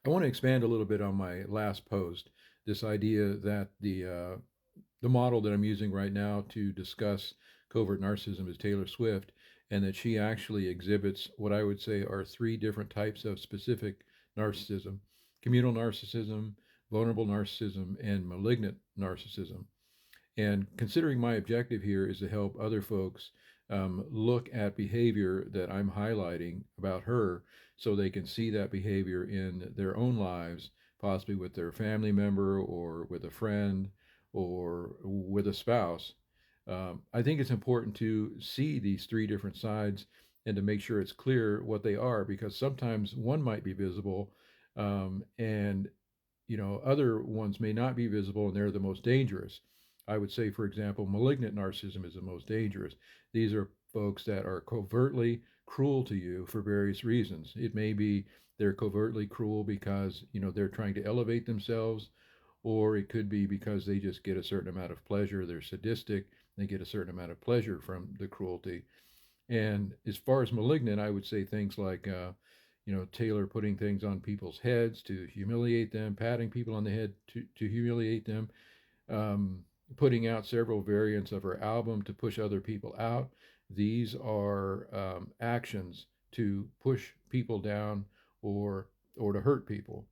I want to expand a little bit on my last post. This idea that the model that I'm using right now to discuss covert narcissism is Taylor Swift, and that she actually exhibits what I would say are three different types of specific narcissism: communal narcissism, vulnerable narcissism, and malignant narcissism. And considering my objective here is to help other folks look at behavior that I'm highlighting about her so they can see that behavior in their own lives, possibly with their family member or with a friend or with a spouse. I think it's important to see these three different sides and to make sure it's clear what they are, because sometimes one might be visible, and other ones may not be visible, and they're the most dangerous. I would say, for example, malignant narcissism is the most dangerous. These are folks that are covertly cruel to you for various reasons. It may be they're covertly cruel because, they're trying to elevate themselves, or it could be because they just get a certain amount of pleasure. They're sadistic. They get a certain amount of pleasure from the cruelty. And as far as malignant, I would say things like, Taylor putting things on people's heads to humiliate them, patting people on the head to humiliate them, putting out several variants of her album to push other people out. These are actions to push people down or to hurt people.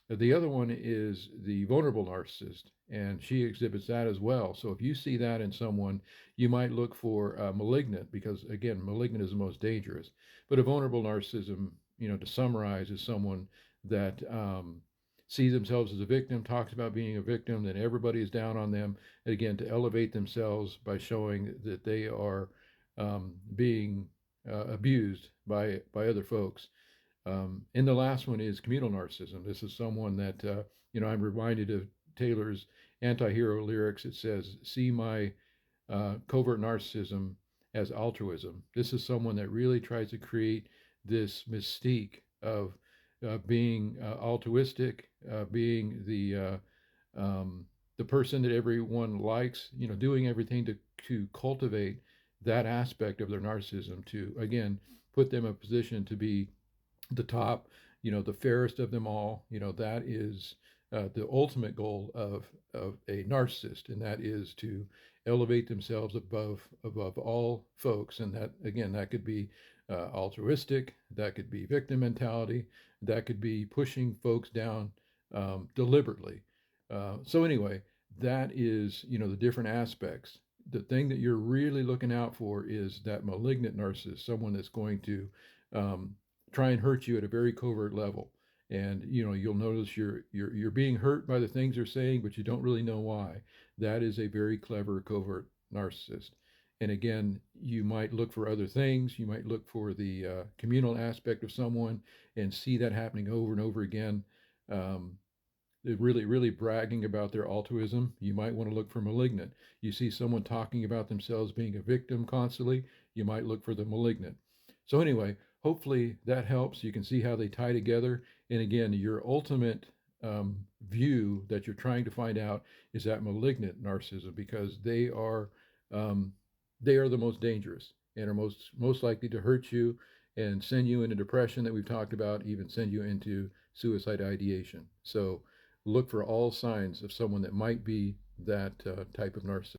The other one is the vulnerable narcissist, and she exhibits that as well. So if you see that in someone, you might look for malignant, because again, malignant is the most dangerous. But a vulnerable narcissism, to summarize, is someone that sees themselves as a victim, talks about being a victim, that everybody is down on them, again, to elevate themselves by showing that they are being abused by other folks. And the last one is communal narcissism. This is someone that, I'm reminded of Taylor's anti-hero lyrics. It says, see my covert narcissism as altruism. This is someone that really tries to create this mystique of being altruistic, being the person that everyone likes, doing everything to cultivate that aspect of their narcissism to, again, put them in a position to be the top, the fairest of them all. That is the ultimate goal of a narcissist, and that is to elevate themselves above all folks. And that, again, that could be altruistic, that could be victim mentality, that could be pushing folks down deliberately. So anyway, that is, the different aspects. The thing that you're really looking out for is that malignant narcissist, someone that's going to try and hurt you at a very covert level. And you'll notice you're being hurt by the things they're saying, but you don't really know why. That is a very clever covert narcissist. And again, you might look for other things. You might look for the communal aspect of someone and see that happening over and over again. They're really, really bragging about their altruism. You might want to look for malignant. You see someone talking about themselves being a victim constantly, you might look for the malignant. So anyway, hopefully that helps. You can see how they tie together. And again, your ultimate view that you're trying to find out is that malignant narcissism, because they are the most dangerous and are most likely to hurt you and send you into depression that we've talked about, even send you into suicide ideation. So look for all signs of someone that might be that type of narcissist.